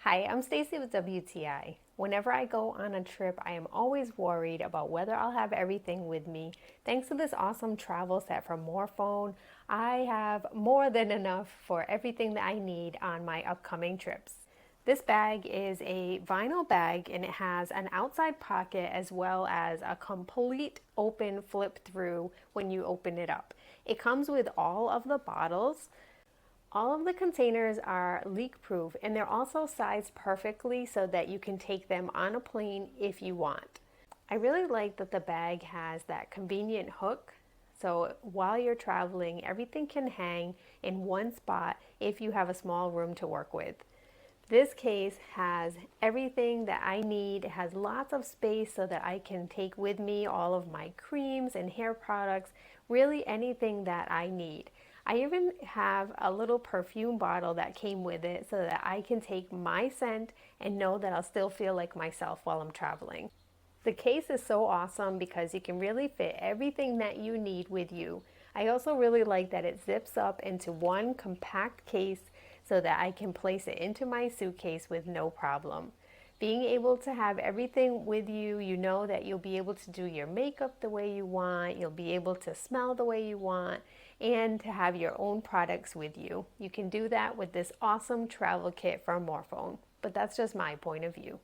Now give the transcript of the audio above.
Hi, I'm Stacy with WTI. Whenever I go on a trip, I am always worried about whether I'll have everything with me. Thanks to this awesome travel set from Morfone, I have more than enough for everything that I need on my upcoming trips. This bag is a vinyl bag and it has an outside pocket as well as a complete open flip through when you open it up. It comes with all of the bottles. All of the containers are leak proof and they're also sized perfectly so that you can take them on a plane if you want. I really like that the bag has that convenient hook, so while you're traveling, everything can hang in one spot if you have a small room to work with. This case has everything that I need. It has lots of space so that I can take with me all of my creams and hair products, really anything that I need. I even have a little perfume bottle that came with it so that I can take my scent and know that I'll still feel like myself while I'm traveling. The case is so awesome because you can really fit everything that you need with you. I also really like that it zips up into one compact case so that I can place it into my suitcase with no problem. Being able to have everything with you, you know that you'll be able to do your makeup the way you want, you'll be able to smell the way you want, and to have your own products with you. You can do that with this awesome travel kit from Morfone, but that's just my point of view.